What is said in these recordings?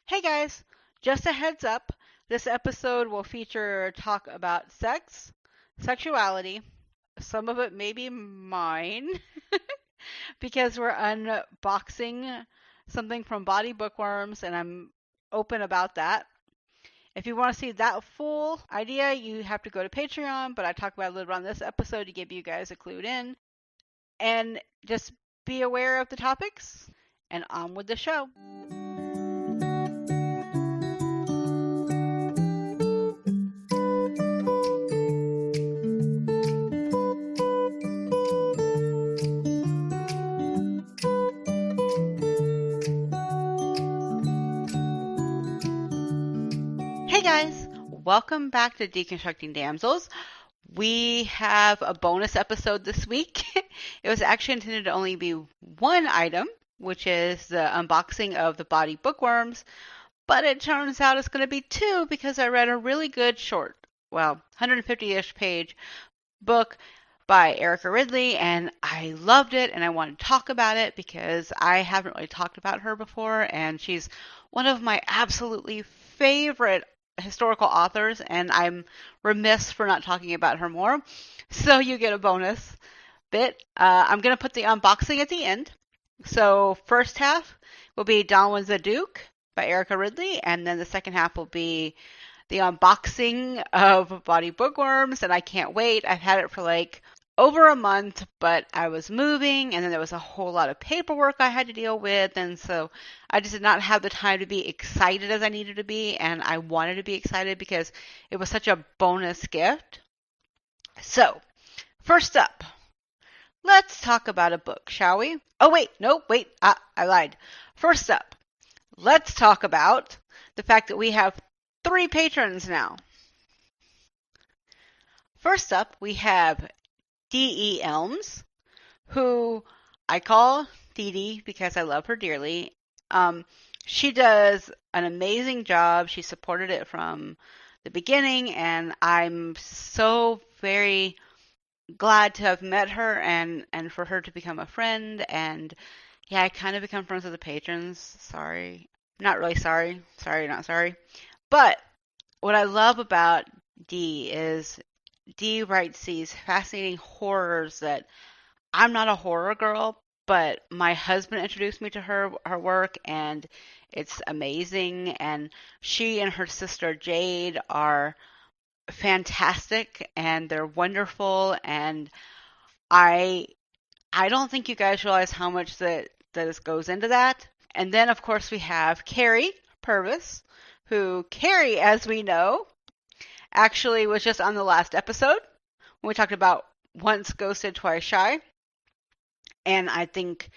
Hey guys, just a heads up, this episode will feature talk about sex, sexuality, some of it may be mine, because we're unboxing something from Bawdy Bookworms and I'm open about that. If you want to see that full idea, you have to go to Patreon, but I talk about it a little bit on this episode to give you guys a clue in. And just be aware of the topics, and on with the show. Hey guys, welcome back to Deconstructing Damsels. We have a bonus episode this week. It was actually intended to only be one item, which is the unboxing of the Bawdy Bookworms, but it turns out it's going to be two because I read a really good short, 150-ish page book by Erica Ridley, and I loved it, and I wanted to talk about it because I haven't really talked about her before, and she's one of my absolutely favorite historical authors, and I'm remiss for not talking about her more. So you get a bonus bit. I'm going to put the unboxing at the end. So first half will be Donwyn the Duke by Erica Ridley, and then the second half will be the unboxing of Bawdy Bookworms, and I can't wait. I've had it for like over a month, but I was moving, and then there was a whole lot of paperwork I had to deal with, and so I just did not have the time to be excited as I needed to be, and I wanted to be excited because it was such a bonus gift. So, first up, let's talk about a book, shall we? Oh, wait, I lied. First up, let's talk about the fact that we have 3 patrons now. First up, we have D.E. Elms, who I call Dee Dee because I love her dearly. She does an amazing job. She supported it from the beginning, and I'm so very glad to have met her and for her to become a friend. And yeah, I kind of become friends with the patrons. Sorry. Not really sorry. Sorry, not sorry. But what I love about Dee is Dee writes these fascinating horrors that I'm not a horror girl, but my husband introduced me to her work, and it's amazing. And she and her sister Jade are fantastic, and they're wonderful. And I don't think you guys realize how much that goes into that. And then of course we have Carrie Purvis, who Carrie, as we know, actually was just on the last episode when we talked about once ghosted, twice shy. And I think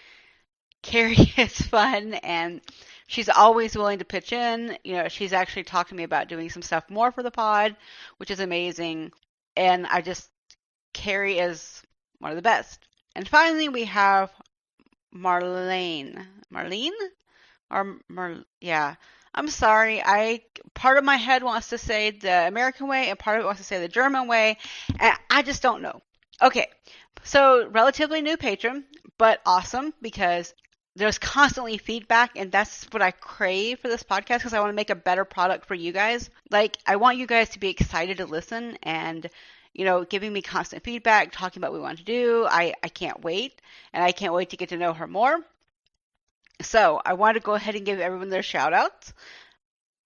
Carrie is fun, and she's always willing to pitch in. You know, she's actually talked to me about doing some stuff more for the pod, which is amazing. And Carrie is one of the best. And finally, we have Marlene. Yeah. I'm sorry. Part of my head wants to say the American way, and part of it wants to say the German way, and I just don't know. Okay, so relatively new patron, but awesome because there's constantly feedback, and that's what I crave for this podcast because I want to make a better product for you guys. Like, I want you guys to be excited to listen and, you know, giving me constant feedback, talking about what we want to do. I can't wait, and I can't wait to get to know her more. So I want to go ahead and give everyone their shout outs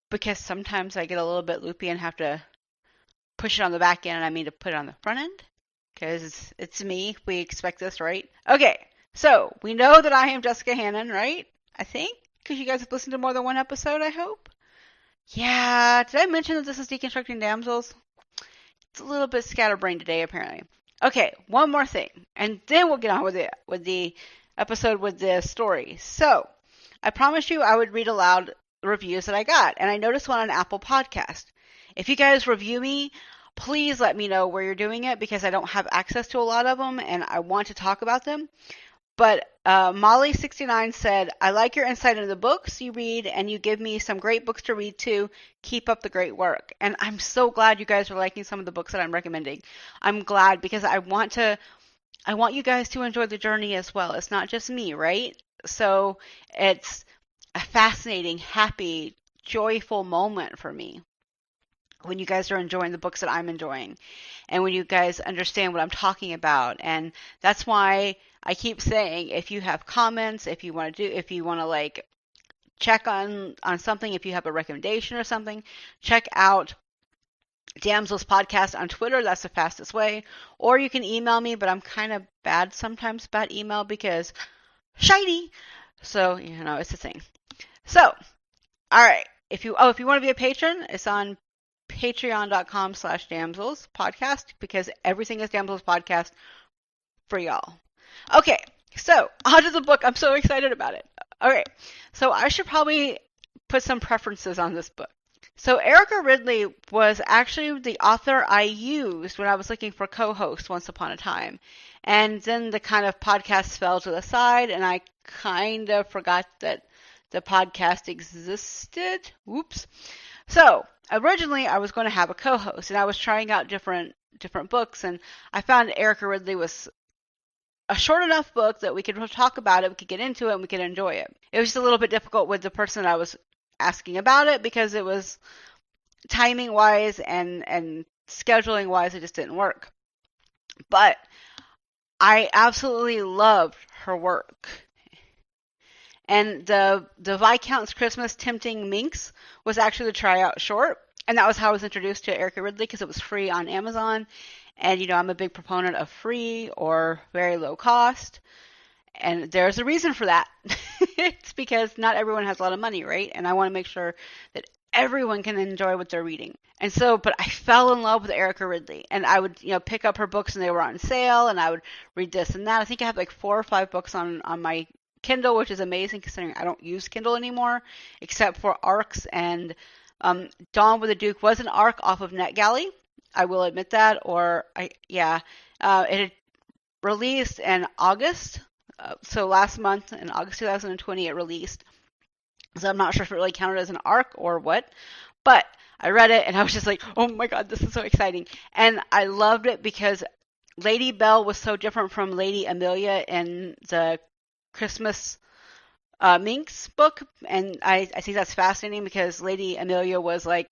because sometimes I get a little bit loopy and have to push it on the back end, and I mean to put it on the front end because it's me. We expect this, right? Okay, so we know that I am Jessica Hannon, right? I think because you guys have listened to more than one episode, I hope. Yeah, did I mention that this is Deconstructing Damsels? It's a little bit scatterbrained today, apparently. Okay, one more thing, and then we'll get on with the episode with the story. So, I promised you I would read aloud the reviews that I got, and I noticed one on Apple Podcast. If you guys review me, please let me know where you're doing it because I don't have access to a lot of them, and I want to talk about them. But Molly69 said, I like your insight into the books you read, and you give me some great books to read too. Keep up the great work. And I'm so glad you guys are liking some of the books that I'm recommending. I'm glad because I want you guys to enjoy the journey as well. It's not just me, right? So it's a fascinating, happy, joyful moment for me when you guys are enjoying the books that I'm enjoying, and when you guys understand what I'm talking about. And that's why I keep saying, if you have comments, if you want to like check on something, if you have a recommendation or something, check out Damsels Podcast on Twitter. That's the fastest way. Or you can email me, but I'm kind of bad sometimes about email because shiny. So, it's a thing. So, all right. If you want to be a patron, it's on patreon.com/damsels podcast, because everything is Damsels Podcast for y'all. Okay. So, on to the book. I'm so excited about it. All right. So, I should probably put some preferences on this book. So Erica Ridley was actually the author I used when I was looking for co-hosts once upon a time. And then the kind of podcast fell to the side, and I kind of forgot that the podcast existed. Whoops. So originally I was going to have a co-host, and I was trying out different books, and I found Erica Ridley was a short enough book that we could talk about it, we could get into it, and we could enjoy it. It was just a little bit difficult with the person I was asking about it, because it was timing wise and scheduling wise, it just didn't work. But I absolutely loved her work. And the Viscount's Christmas Tempting Minx was actually the tryout short, and that was how I was introduced to Erica Ridley, because it was free on Amazon. And I'm a big proponent of free or very low cost. And there's a reason for that. It's because not everyone has a lot of money, right? And I want to make sure that everyone can enjoy what they're reading. And so, but I fell in love with Erica Ridley, and I would, pick up her books and they were on sale, and I would read this and that. I think I have like 4 or 5 books on my Kindle, which is amazing considering I don't use Kindle anymore, except for ARCs. And Dawn with the Duke was an ARC off of NetGalley. I will admit that. It had released in August. So last month, in August 2020, it released. So I'm not sure if it really counted as an ARC or what. But I read it, and I was just like, oh my god, this is so exciting. And I loved it because Lady Belle was so different from Lady Amelia in the Christmas Minx book. And I think that's fascinating, because Lady Amelia was like,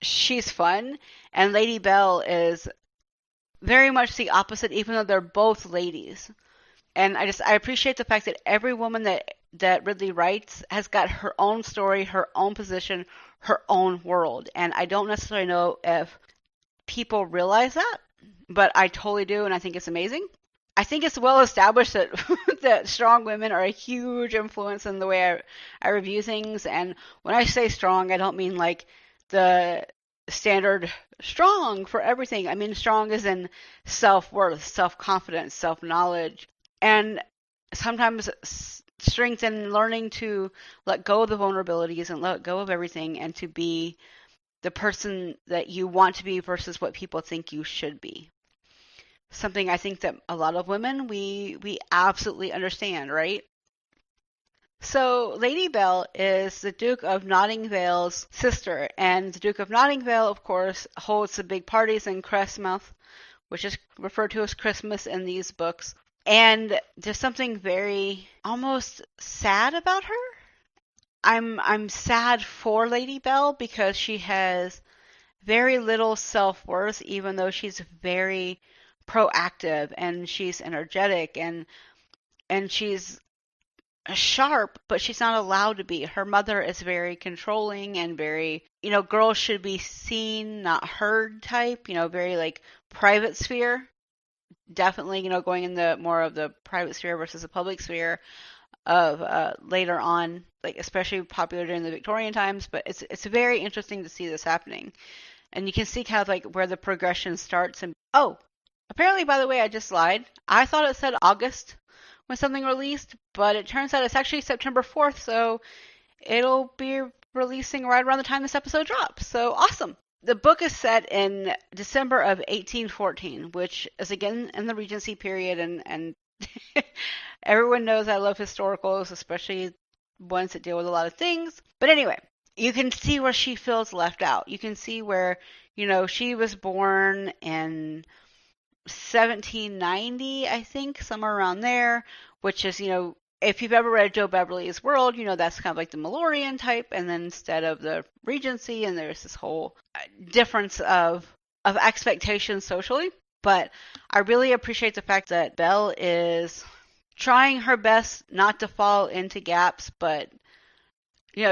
she's fun. And Lady Belle is very much the opposite, even though they're both ladies. And I appreciate the fact that every woman that Ridley writes has got her own story, her own position, her own world. And I don't necessarily know if people realize that, but I totally do, and I think it's amazing. I think it's well established that that strong women are a huge influence in the way I review things. And when I say strong, I don't mean like the standard strong for everything. I mean strong as in self-worth, self-confidence, self-knowledge. And sometimes strength in learning to let go of the vulnerabilities and let go of everything, and to be the person that you want to be versus what people think you should be. Something I think that a lot of women, we absolutely understand, right? So Lady Belle is the Duke of Notting Vale's sister, and the Duke of Notting Vale, of course, holds the big parties in Crestmouth, which is referred to as Christmas in these books. And there's something very almost sad about her. I'm sad for Lady Belle, because she has very little self-worth, even though she's very proactive and she's energetic and she's sharp, but she's not allowed to be. Her mother is very controlling and very, girls should be seen, not heard type, very like private sphere. Definitely, going in the more of the private sphere versus the public sphere of later on, like especially popular during the Victorian times. But it's very interesting to see this happening, and you can see kind of like where the progression starts. And apparently, by the way, I just lied. I thought it said August when something released, but it turns out it's actually September 4th, so it'll be releasing right around the time this episode drops. So awesome. The book is set in December of 1814, which is again in the Regency period, and everyone knows I love historicals, especially ones that deal with a lot of things. But anyway, you can see where she feels left out. You can see where, she was born in 1790, I think, somewhere around there, which is, if you've ever read Joe Beverly's World, you know that's kind of like the Mallorean type, and then instead of the Regency, and there's this whole difference of expectations socially. But I really appreciate the fact that Belle is trying her best not to fall into gaps, but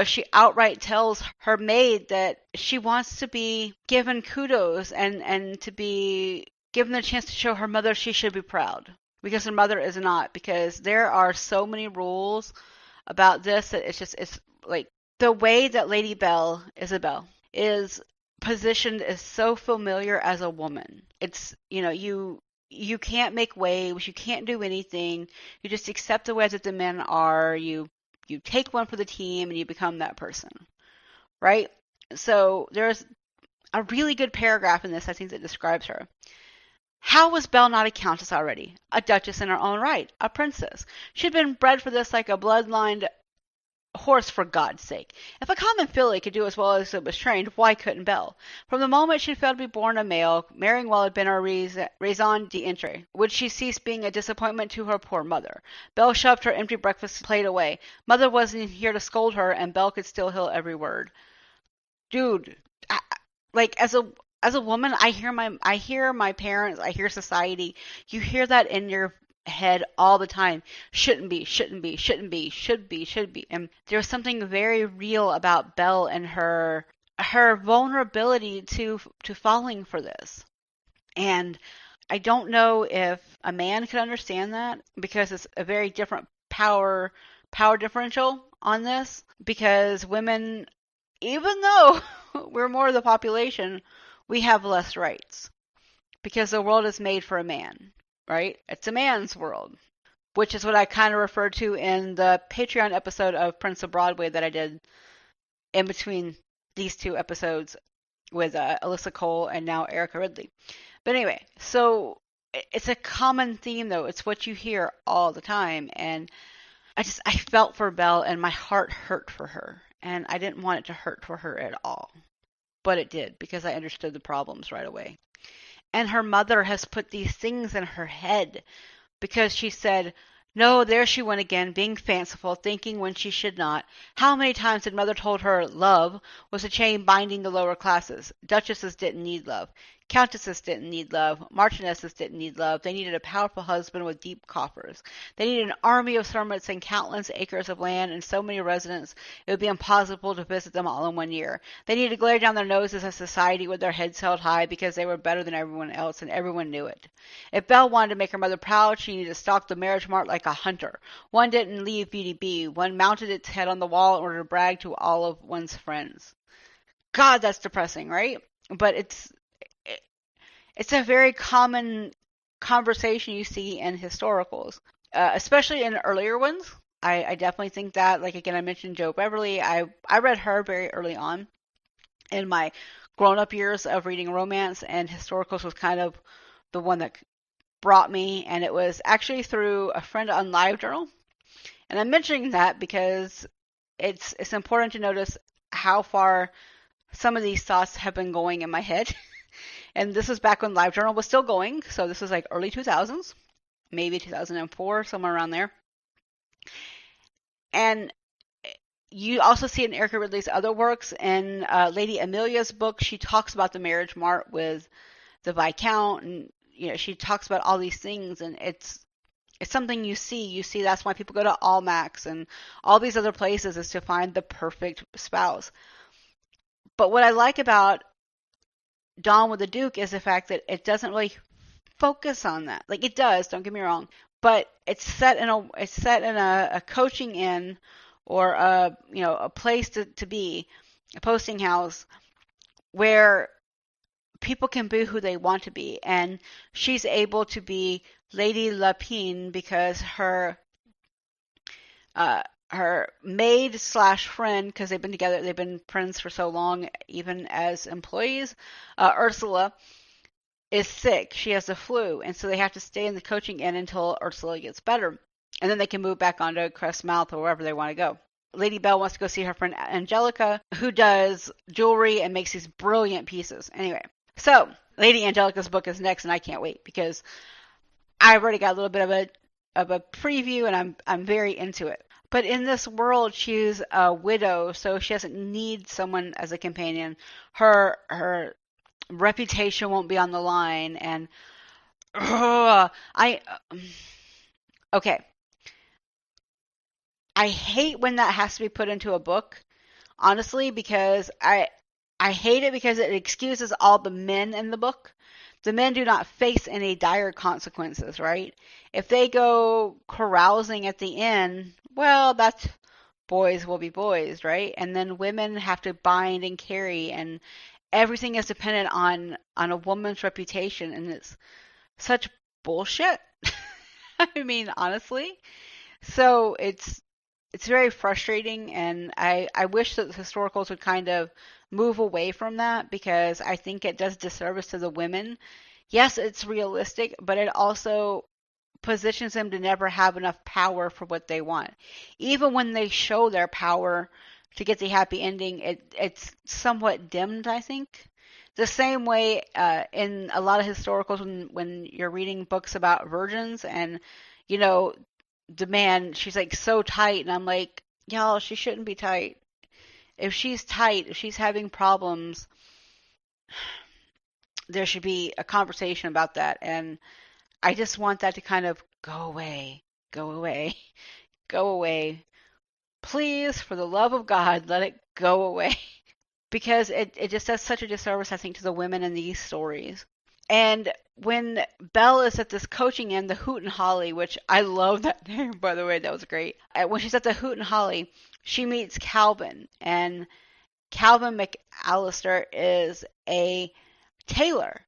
she outright tells her maid that she wants to be given kudos and to be given the chance to show her mother she should be proud, because her mother is not, because there are so many rules about this that it's like the way that Lady Belle, Isabel, is positioned is so familiar as a woman. It's, you can't make waves, you can't do anything, you just accept the way that the men are, you take one for the team and you become that person, right? So there's a really good paragraph in this, I think, that describes her. How was Belle not a countess already? A duchess in her own right, a princess. She'd been bred for this like a bloodlined horse, for God's sake. If a common filly could do as well as it was trained, why couldn't Belle? From the moment she failed to be born a male, marrying well had been her raison d'etre. Would she cease being a disappointment to her poor mother? Belle shoved her empty breakfast plate away. Mother wasn't here to scold her, and Belle could still hear every word. Dude, as a woman, I hear my parents, I hear society. You hear that in your head all the time. Shouldn't be, shouldn't be, shouldn't be, should be, should be. And there's something very real about Belle and her vulnerability to falling for this. And I don't know if a man could understand that, because it's a very different power differential on this, because women, even though we're more of the population, we have less rights, because the world is made for a man. Right? It's a man's world, which is what I kind of referred to in the Patreon episode of Prince of Broadway that I did in between these two episodes with Alyssa Cole and now Erica Ridley. But anyway, so it's a common theme, though. It's what you hear all the time. And I felt for Belle, and my heart hurt for her. And I didn't want it to hurt for her at all. But it did, because I understood the problems right away. And her mother has put these things in her head, because she said, no, there she went again, being fanciful, thinking when she should not. How many times had mother told her love was a chain binding the lower classes? Duchesses didn't need love. Countesses didn't need love. Marchionesses didn't need love. They needed a powerful husband with deep coffers. They needed an army of servants and countless acres of land and so many residents it would be impossible to visit them all in 1 year. They needed to glare down their noses at society with their heads held high, because they were better than everyone else, and everyone knew it. If Belle wanted to make her mother proud, she needed to stalk the marriage mart like a hunter. One didn't leave Beauty be. One mounted its head on the wall in order to brag to all of one's friends. God, that's depressing, right? But it's a very common conversation you see in historicals, especially in earlier ones. I definitely think that, like, again, I mentioned Joe Beverly. I read her very early on in my grown-up years of reading romance, and historicals was kind of the one that brought me, and it was actually through a friend on LiveJournal. And I'm mentioning that because it's important to notice how far some of these thoughts have been going in my head. And this was back when LiveJournal was still going, so this was like early 2000s, maybe 2004, somewhere around there. And you also see in Erica Ridley's other works. In Lady Amelia's book, she talks about the marriage mart with the Viscount, and she talks about all these things, and it's something you see. You see that's why people go to Almack's and all these other places, is to find the perfect spouse. But what I like about Dawn with the Duke is the fact that it doesn't really focus on that. Like, it does, don't get me wrong, but it's set in a coaching inn, or a place to be, a posting house, where people can be who they want to be. And she's able to be Lady Lapine because her maid / friend, because they've been together, they've been friends for so long, even as employees, Ursula, is sick. She has the flu, and so they have to stay in the coaching inn until Ursula gets better, and then they can move back onto Crestmouth or wherever they want to go. Lady Belle wants to go see her friend Angelica, who does jewelry and makes these brilliant pieces. Anyway, so Lady Angelica's book is next, and I can't wait, because I've already got a little bit of a of a preview, and I'm very into it. But in this world, she's a widow, so she doesn't need someone as a companion. Her reputation won't be on the line, and I okay. I hate when that has to be put into a book, honestly, because I hate it because it excuses all the men in the book. The men do not face any dire consequences, right? If they go carousing at the inn, well, that's boys will be boys, right? And then women have to bind and carry, and everything is dependent on a woman's reputation, and it's such bullshit. I mean, honestly. So it's very frustrating, and I wish that the historicals would kind of move away from that, because I think it does disservice to the women. Yes, it's realistic, but it also positions them to never have enough power for what they want. Even when they show their power to get the happy ending, it's somewhat dimmed, I think. The same way in a lot of historicals, when you're reading books about virgins, and you know the man, she's like so tight, and I'm like, y'all, she shouldn't be tight. If she's tight, if she's having problems, there should be a conversation about that. And I just want that to kind of go away, go away, go away. Please, for the love of God, let it go away. Because it just does such a disservice, I think, to the women in these stories. And when Belle is at this coaching inn, the Hoot and Holly, which I love that name, by the way, that was great. When she's at the Hoot and Holly, she meets Calvin, and Calvin McAllister is a tailor.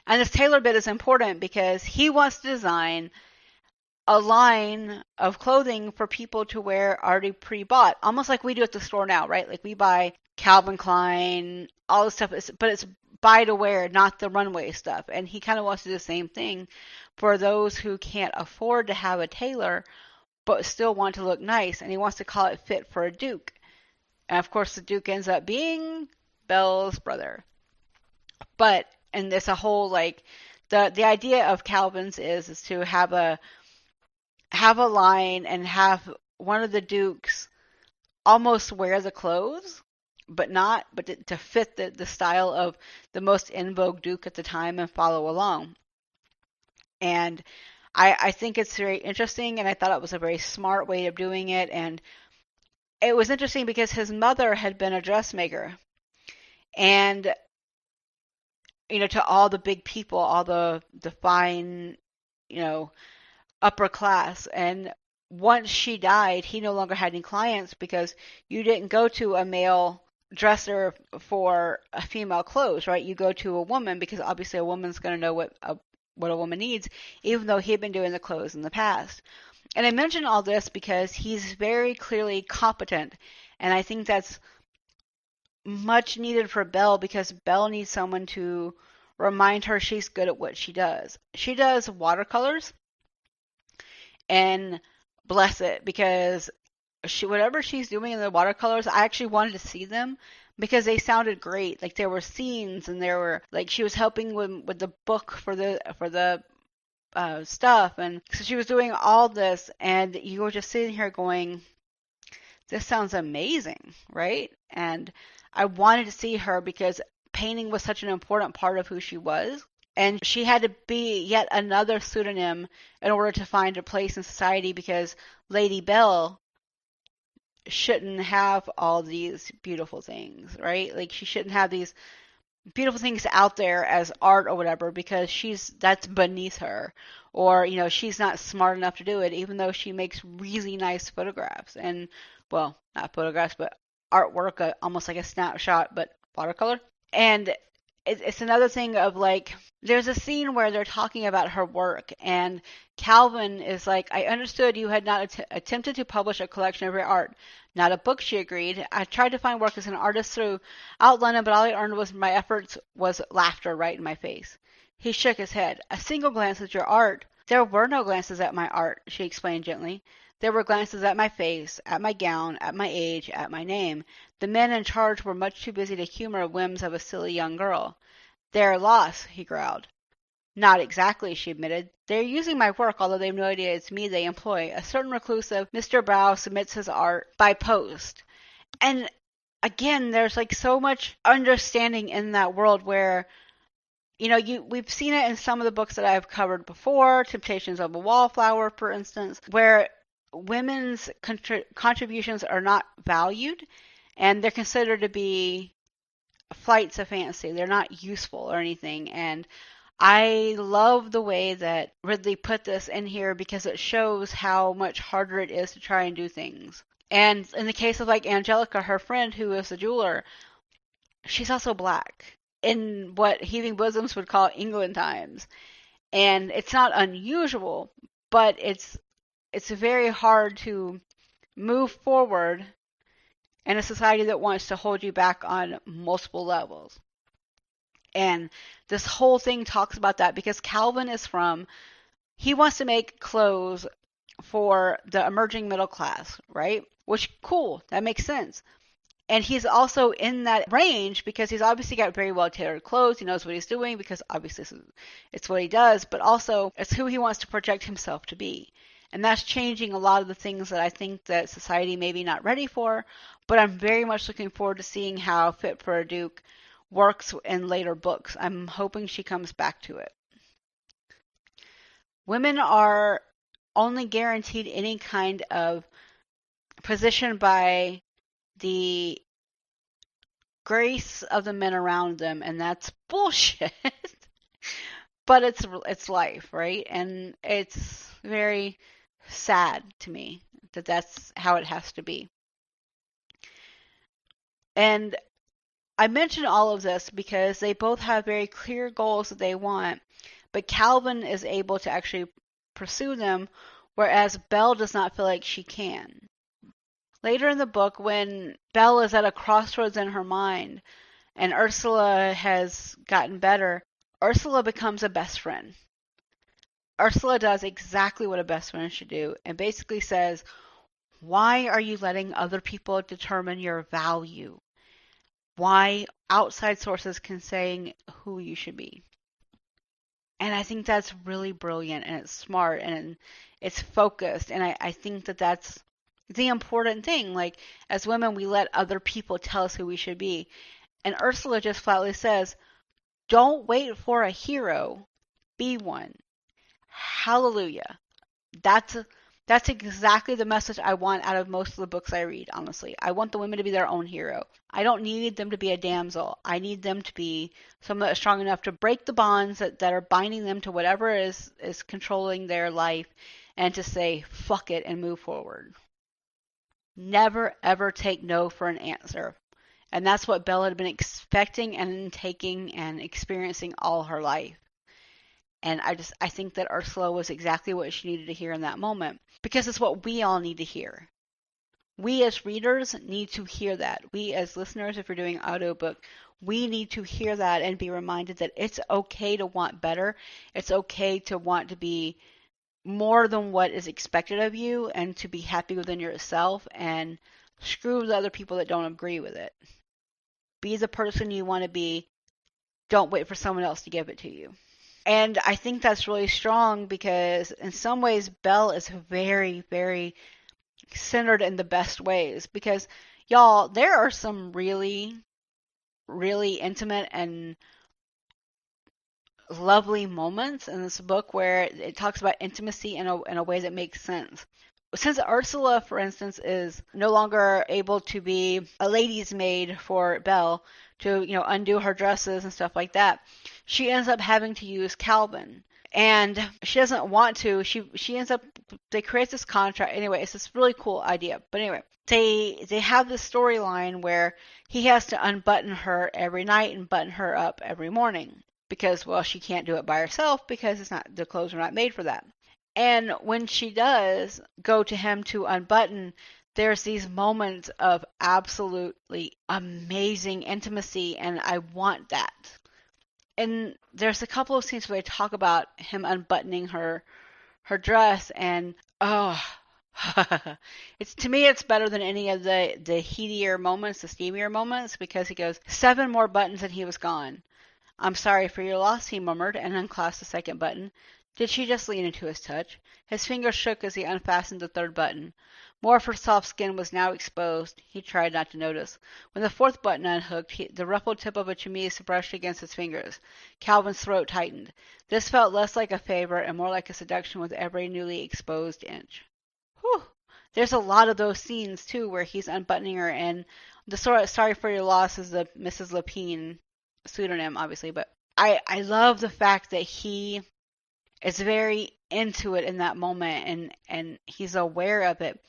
And this tailor bit is important because he wants to design a line of clothing for people to wear already pre-bought, almost like we do at the store now, right? Like we buy Calvin Klein, all this stuff, but it's buy to wear, not the runway stuff. And he kind of wants to do the same thing for those who can't afford to have a tailor, but still want to look nice. And he wants to call it Fit for a Duke. And of course, the Duke ends up being Belle's brother. But, and there's a whole, like, the idea of Calvin's is to have a line and have one of the dukes almost wear the clothes, but to fit the style of the most in vogue duke at the time and follow along. And I think it's very interesting, and I thought it was a very smart way of doing it. And it was interesting because his mother had been a dressmaker, and to all the big people, all the fine, upper class. And once she died, he no longer had any clients, because you didn't go to a male dresser for a female clothes, right? You go to a woman, because obviously a woman's going to know what a woman needs, even though he had been doing the clothes in the past. And I mention all this because he's very clearly competent, and I think that's much needed for Belle, because Belle needs someone to remind her she's good at what she does. She does watercolors, and bless it, because whatever she's doing in the watercolors, I actually wanted to see them because they sounded great. Like there were scenes, and there were, like, she was helping with the book for the stuff, and so she was doing all this, and you were just sitting here going, this sounds amazing, right? And I wanted to see her because painting was such an important part of who she was. And she had to be yet another pseudonym in order to find a place in society, because Lady Belle shouldn't have all these beautiful things, right? Like she shouldn't have these beautiful things out there as art or whatever, because that's beneath her, or she's not smart enough to do it, even though she makes really nice photographs, and well, not photographs, but artwork, almost like a snapshot, but watercolor. And it's another thing of, like, there's a scene where they're talking about her work, and Calvin is like, I understood you had not attempted to publish a collection of your art. Not a book, she agreed. I tried to find work as an artist throughout London, but all I earned was my efforts was laughter right in my face. He shook his head. A single glance at your art. There were no glances at my art, she explained gently. There were glances at my face, at my gown, at my age, at my name. The men in charge were much too busy to humor whims of a silly young girl. Their loss, he growled. Not exactly, she admitted. They're using my work, although they have no idea it's me they employ. A certain reclusive Mr. Brow submits his art by post. And again, there's like so much understanding in that world where, we've seen it in some of the books that I've covered before, Temptations of a Wallflower, for instance, where women's contributions are not valued and they're considered to be flights of fancy. They're not useful or anything. And I love the way that Ridley put this in here because it shows how much harder it is to try and do things. And in the case of like Angelica, her friend who is a jeweler, she's also black in what Heaving Bosoms would call England times. And it's not unusual, but it's very hard to move forward in a society that wants to hold you back on multiple levels. And this whole thing talks about that because Calvin he wants to make clothes for the emerging middle class, right? Which, cool, that makes sense. And he's also in that range because he's obviously got very well tailored clothes. He knows what he's doing because obviously it's what he does, but also it's who he wants to project himself to be. And that's changing a lot of the things that I think that society may be not ready for, but I'm very much looking forward to seeing how Fit for a Duke works in later books. I'm hoping she comes back to it. Women are only guaranteed any kind of position by the grace of the men around them, and that's bullshit. But it's life, right? And it's very sad to me that that's how it has to be. And I mention all of this because they both have very clear goals that they want, but Calvin is able to actually pursue them, whereas Belle does not feel like she can. Later in the book, when Belle is at a crossroads in her mind and Ursula has gotten better, Ursula becomes a best friend. Ursula does exactly what a best friend should do and basically says, why are you letting other people determine your value? Why outside sources can say who you should be? And I think that's really brilliant and it's smart and it's focused. And I think that that's the important thing. Like, as women, we let other people tell us who we should be. And Ursula just flatly says, don't wait for a hero, be one. Hallelujah. That's exactly the message I want out of most of the books I read, honestly. I want the women to be their own hero. I don't need them to be a damsel. I need them to be someone that's strong enough to break the bonds that are binding them to whatever is controlling their life and to say, fuck it, and move forward. Never, ever take no for an answer. And that's what Belle had been expecting and taking and experiencing all her life. And I think that Ursula was exactly what she needed to hear in that moment. Because it's what we all need to hear. We as readers need to hear that. We as listeners, if you're doing audiobook, we need to hear that and be reminded that it's okay to want better. It's okay to want to be more than what is expected of you and to be happy within yourself and screw the other people that don't agree with it. Be the person you want to be. Don't wait for someone else to give it to you. And I think that's really strong because in some ways Belle is very, very centered in the best ways. Because, y'all, there are some really, really intimate and lovely moments in this book where it talks about intimacy in a way that makes sense. Since Ursula, for instance, is no longer able to be a lady's maid for Belle to, undo her dresses and stuff like that, she ends up having to use Calvin. And she doesn't want to. She ends up, they create this contract. Anyway, it's this really cool idea. But anyway, they have this storyline where he has to unbutton her every night and button her up every morning. Because, well, she can't do it by herself because the clothes are not made for that. And when she does go to him to unbutton, there's these moments of absolutely amazing intimacy, and I want that. And there's a couple of scenes where they talk about him unbuttoning her dress, and to me it's better than any of the heatier moments, the steamier moments, because he goes 7 more buttons and he was gone. I'm sorry for your loss, he murmured, and unclasped the second button. Did she just lean into his touch? His fingers shook as he unfastened the third button. More of her soft skin was now exposed. He tried not to notice. When the fourth button unhooked, the ruffled tip of a chemise brushed against his fingers. Calvin's throat tightened. This felt less like a favor and more like a seduction with every newly exposed inch. Whew. There's a lot of those scenes, too, where he's unbuttoning her, and the sorry for your loss is the Mrs. Lapine pseudonym, obviously, but I love the fact that he is very into it in that moment, and he's aware of it.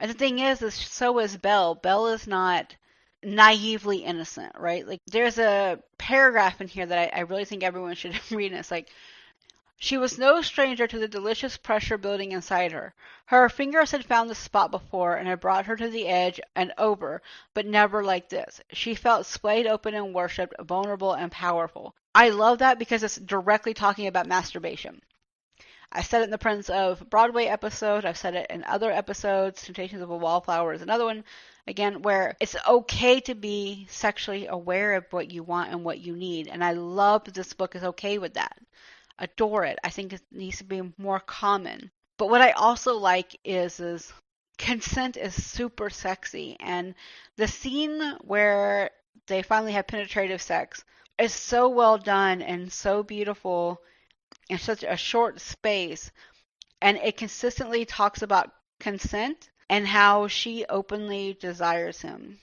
And the thing is so is Belle. Belle is not naively innocent, right? Like, there's a paragraph in here that I really think everyone should read, and it's like, she was no stranger to the delicious pressure building inside her. Her fingers had found the spot before and had brought her to the edge and over, but never like this. She felt splayed open and worshipped, vulnerable and powerful. I love that because it's directly talking about masturbation. I said it in the Prince of Broadway episode. I've said it in other episodes. Temptations of a Wallflower is another one. Again, where it's okay to be sexually aware of what you want and what you need. And I love that this book is okay with that. Adore it. I think it needs to be more common. But what I also like is consent is super sexy. And the scene where they finally have penetrative sex is so well done and so beautiful in such a short space, and it consistently talks about consent and how she openly desires him.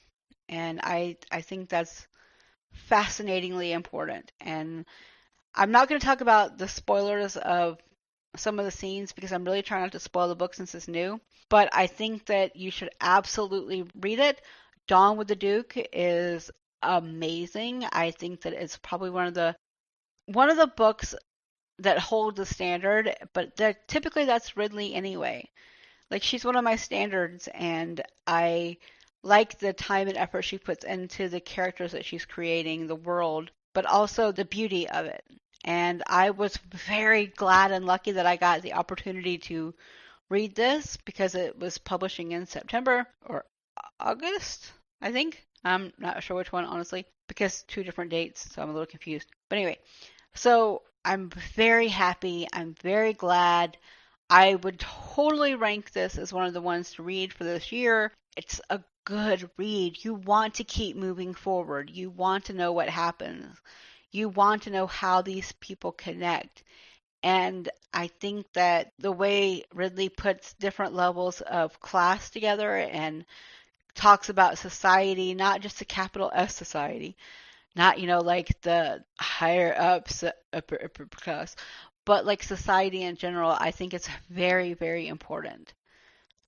And I think that's fascinatingly important. And I'm not going to talk about the spoilers of some of the scenes because I'm really trying not to spoil the book since it's new, but I think that you should absolutely read it. Dawn with the Duke is amazing. I think that it's probably one of the books that hold the standard, but typically that's Ridley anyway. Like, she's one of my standards, and I like the time and effort she puts into the characters that she's creating, the world, but also the beauty of it. And I was very glad and lucky that I got the opportunity to read this because it was publishing in September or August, I think. I'm not sure which one, honestly, because 2 different dates, so I'm a little confused. But anyway, so I'm very happy. I'm very glad. I would totally rank this as one of the ones to read for this year. It's a good read. You want to keep moving forward. You want to know what happens. You want to know how these people connect. And I think that the way Ridley puts different levels of class together and talks about society, not just a capital S society, not, like the higher ups, upper class, but like society in general, I think it's very, very important.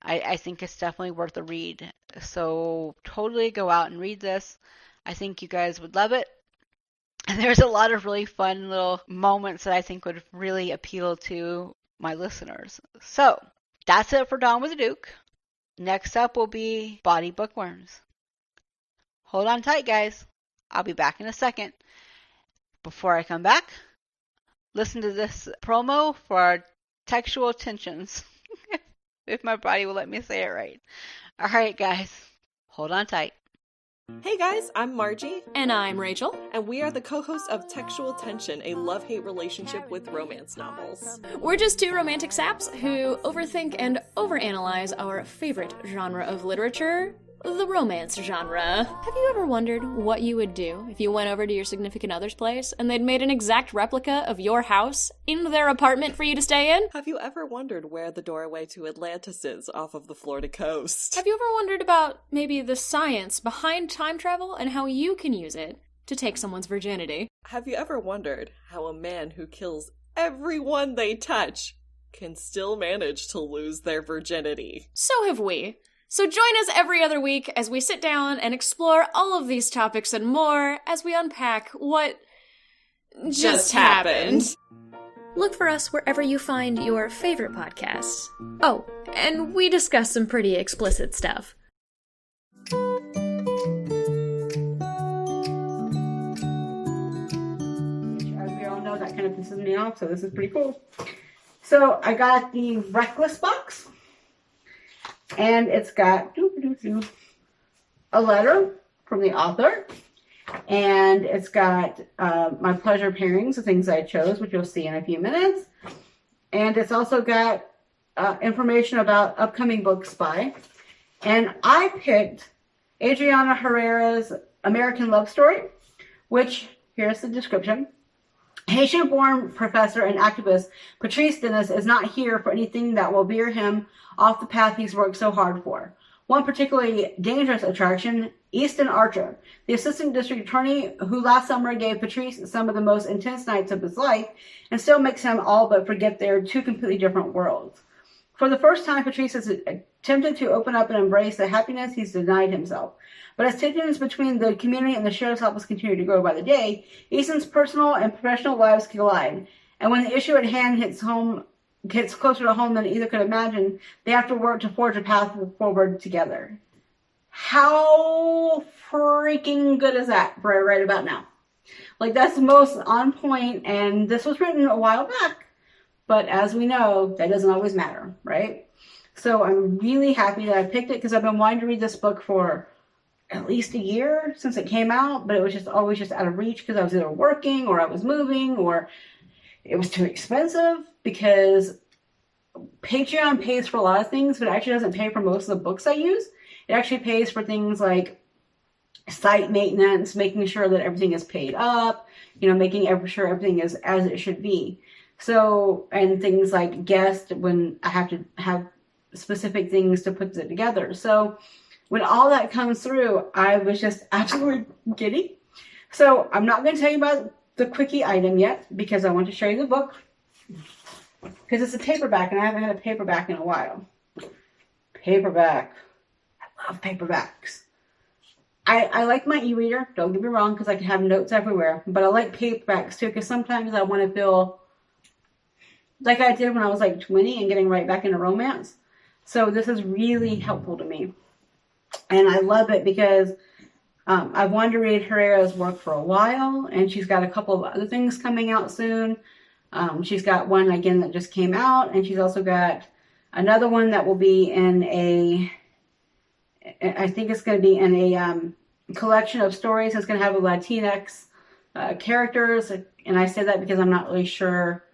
I think it's definitely worth a read. So totally go out and read this. I think you guys would love it. And there's a lot of really fun little moments that I think would really appeal to my listeners. So that's it for Dawn with the Duke. Next up will be Bawdy Bookworms. Hold on tight, guys. I'll be back in a second. Before I come back, listen to this promo for textual tensions. If my body will let me say it right. All right, guys. Hold on tight. Hey guys, I'm Margie. And I'm Rachel. And we are the co-hosts of Textual Tension, a love-hate relationship with romance novels. We're just 2 romantic saps who overthink and overanalyze our favorite genre of literature, the romance genre. Have you ever wondered what you would do if you went over to your significant other's place and they'd made an exact replica of your house in their apartment for you to stay in? Have you ever wondered where the doorway to Atlantis is off of the Florida coast? Have you ever wondered about maybe the science behind time travel and how you can use it to take someone's virginity? Have you ever wondered how a man who kills everyone they touch can still manage to lose their virginity? So have we. So join us every other week as we sit down and explore all of these topics and more as we unpack what just happened. Look for us wherever you find your favorite podcasts. Oh, and we discuss some pretty explicit stuff. As we all know, that kind of pisses me off, so this is pretty cool. So I got the Reckless box. And it's got a letter from the author. And it's got my pleasure pairings, the things I chose, which you'll see in a few minutes. And it's also got information about upcoming books by. And I picked Adriana Herrera's American Love Story, which, here's the description. Haitian-born professor and activist Patrice Dennis is not here for anything that will veer him off the path he's worked so hard for. One particularly dangerous attraction, Easton Archer, the assistant district attorney who last summer gave Patrice some of the most intense nights of his life and still makes him all but forget they're two completely different worlds. For the first time, Patrice has attempted to open up and embrace the happiness he's denied himself. But as tensions between the community and the sheriff's office continue to grow by the day, Easton's personal and professional lives collide. And when the issue at hand hits closer to home than either could imagine, they have to work to forge a path forward together. How freaking good is that for right about now? Like, that's the most on point, and this was written a while back. But as we know, that doesn't always matter, right? So I'm really happy that I picked it because I've been wanting to read this book for at least a year since it came out, but it was just always just out of reach because I was either working or I was moving or it was too expensive, because Patreon pays for a lot of things, but it actually doesn't pay for most of the books I use. It actually pays for things like site maintenance, making sure that everything is paid up, making sure everything is as it should be. So, and things like guests when I have to have specific things to put it together. So when all that comes through, I was just absolutely giddy. So I'm not going to tell you about the quickie item yet because I want to show you the book. Because it's a paperback and I haven't had a paperback in a while. Paperback. I love paperbacks. I like my e-reader, don't get me wrong, because I can have notes everywhere. But I like paperbacks too because sometimes I want to feel like I did when I was like 20 and getting right back into romance. So this is really helpful to me. And I love it because I've wanted to read Herrera's work for a while, and she's got a couple of other things coming out soon. She's got one, again, that just came out, and she's also got another one that will be in I think it's going to be in a collection of stories. It's going to have a Latinx characters, and I say that because I'm not really sure.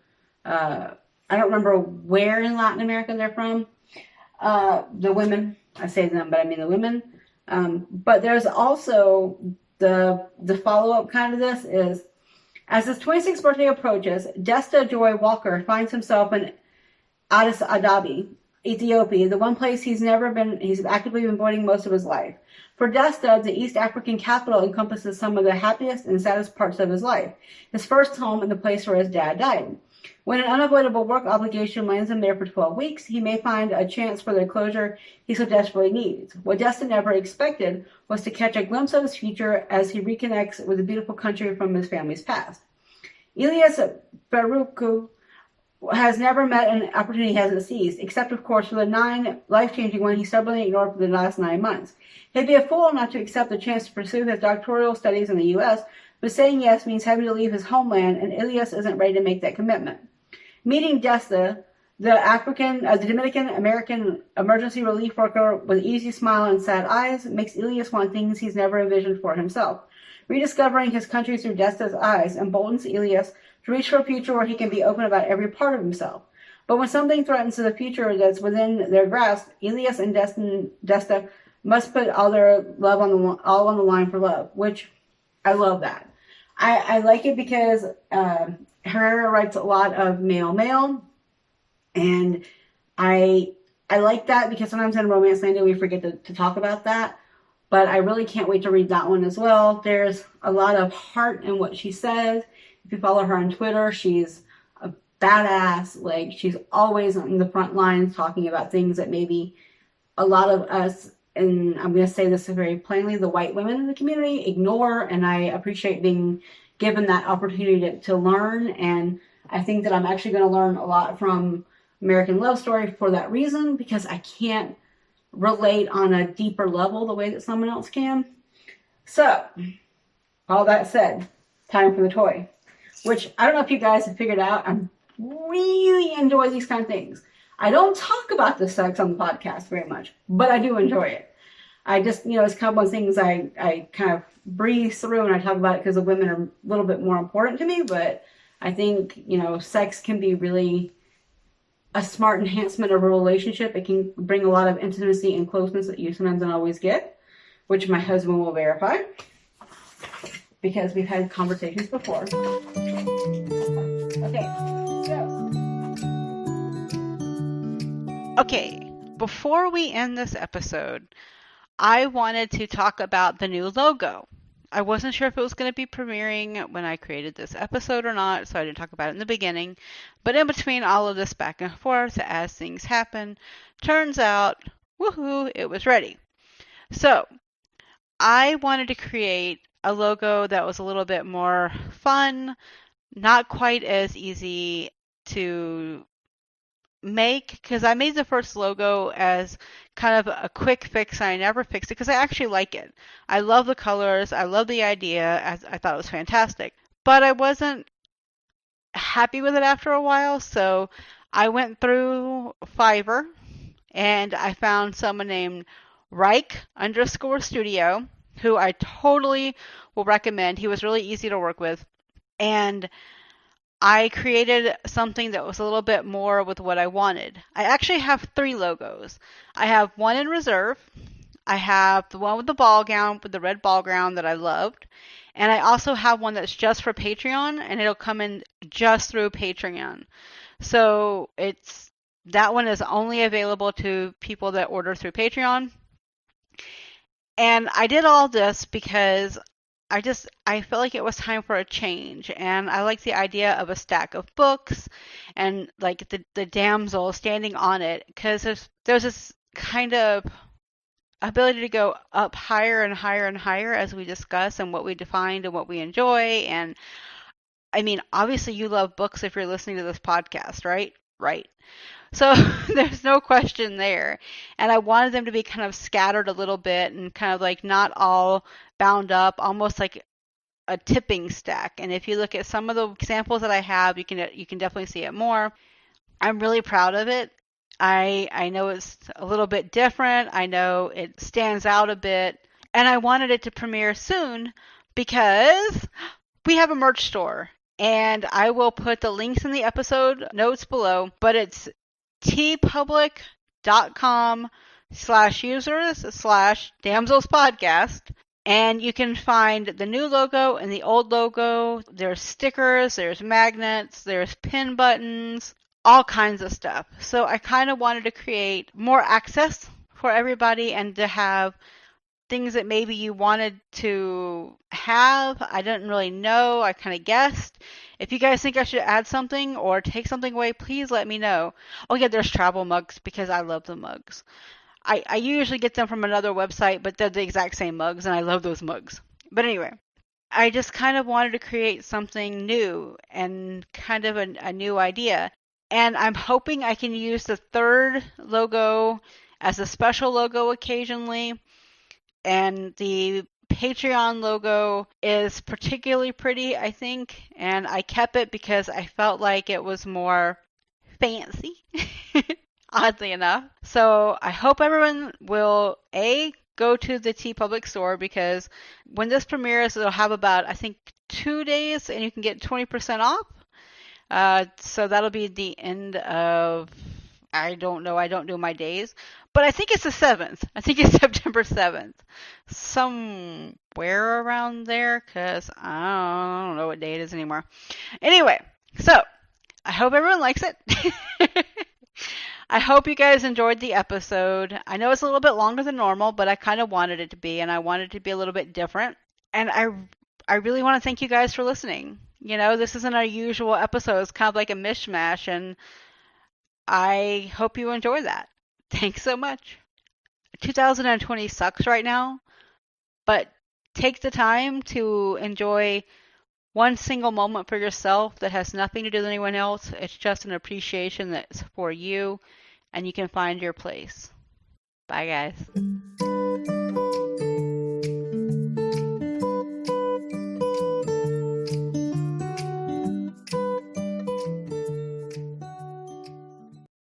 I don't remember where in Latin America they're from. The women, I say them, but I mean the women. But there's also the follow-up kind of this is, as his 26th birthday approaches, Desta Joy Walker finds himself in Addis Ababa, Ethiopia, the one place he's actively been avoiding most of his life. For Desta, the East African capital encompasses some of the happiest and saddest parts of his life. His first home and the place where his dad died. When an unavoidable work obligation lands him there for 12 weeks, he may find a chance for the closure he so desperately needs. What Destin never expected was to catch a glimpse of his future as he reconnects with the beautiful country from his family's past. Elias Baruku has never met an opportunity he hasn't seized, except, of course, for the 9 life-changing one he stubbornly ignored for the last 9 months. He'd be a fool not to accept the chance to pursue his doctoral studies in the U.S., but saying yes means having to leave his homeland, and Elias isn't ready to make that commitment. Meeting Desta, the Dominican American emergency relief worker with easy smile and sad eyes, makes Elias want things he's never envisioned for himself. Rediscovering his country through Desta's eyes emboldens Elias to reach for a future where he can be open about every part of himself. But when something threatens the future that's within their grasp, Elias and Desta must put all their love on the line for love, which I love that. I like it because Herrera writes a lot of male, and I like that because sometimes in romance land we forget to talk about that. But I really can't wait to read that one as well. There's a lot of heart in what she says. If you follow her on Twitter, she's a badass. Like, she's always on the front lines talking about things that maybe a lot of us, and I'm going to say this very plainly, the white women in the community ignore, and I appreciate being given that opportunity to learn. And I think that I'm actually going to learn a lot from American Love Story for that reason, because I can't relate on a deeper level the way that someone else can. So, all that said, time for the toy. Which, I don't know if you guys have figured out, I really enjoy these kind of things. I don't talk about the sex on the podcast very much, but I do enjoy it. I just, it's kind of one of those things I kind of breeze through and I talk about it because the women are a little bit more important to me. But I think, sex can be really a smart enhancement of a relationship. It can bring a lot of intimacy and closeness that you sometimes don't always get, which my husband will verify because we've had conversations before. Okay, so. Okay, before we end this episode, I wanted to talk about the new logo. I wasn't sure if it was going to be premiering when I created this episode or not, so I didn't talk about it in the beginning. But in between all of this back and forth, as things happen, turns out, woohoo, it was ready. So I wanted to create a logo that was a little bit more fun, not quite as easy to make, because I made the first logo as kind of a quick fix and I never fixed it because I actually like it. I love the colors. I love the idea. I thought it was fantastic. But I wasn't happy with it after a while, so I went through Fiverr and I found someone named Reich_studio who I totally will recommend. He was really easy to work with. And I created something that was a little bit more with what I wanted. I actually have 3 logos. I have one in reserve. I have the one with the ball gown, with the red ball gown that I loved. And I also have one that's just for Patreon, and it'll come in just through Patreon. So that one is only available to people that order through Patreon. And I did all this because I felt like it was time for a change, and I like the idea of a stack of books and like the damsel standing on it, because there's this kind of ability to go up higher and higher and higher as we discuss and what we defined and what we enjoy. And I mean, obviously you love books if you're listening to this podcast, right? Right. So there's no question there. And I wanted them to be kind of scattered a little bit and kind of like not all bound up, almost like a tipping stack. And if you look at some of the examples that I have, you can definitely see it more. I'm really proud of it. I know it's a little bit different. I know it stands out a bit. And I wanted it to premiere soon because we have a merch store. And I will put the links in the episode notes below, but it's tpublic.com/users/damselspodcast. And you can find the new logo and the old logo. There's stickers, there's magnets, there's pin buttons, all kinds of stuff. So I kind of wanted to create more access for everybody and to have things that maybe you wanted to have. I didn't really know. I kind of guessed. If you guys think I should add something or take something away, please let me know. Oh yeah, there's travel mugs because I love the mugs. I usually get them from another website, but they're the exact same mugs, and I love those mugs. But anyway, I just kind of wanted to create something new and kind of a new idea. And I'm hoping I can use the 3rd logo as a special logo occasionally. And the Patreon logo is particularly pretty, I think. And I kept it because I felt like it was more fancy. Oddly enough. So I hope everyone will go to the TeePublic store, because when this premieres, it'll have about, I think, 2 days and you can get 20% off. So that'll be the end of, I don't know, I don't do my days, but I think it's the 7th. I think it's September 7th. Somewhere around there, because I don't know what day it is anymore. Anyway, so I hope everyone likes it. I hope you guys enjoyed the episode. I know it's a little bit longer than normal, but I kind of wanted it to be, and I wanted it to be a little bit different. And I really want to thank you guys for listening. This isn't our usual episode. It's kind of like a mishmash, and I hope you enjoy that. Thanks so much. 2020 sucks right now, but take the time to enjoy one single moment for yourself that has nothing to do with anyone else. It's just an appreciation that's for you, and you can find your place. Bye, guys.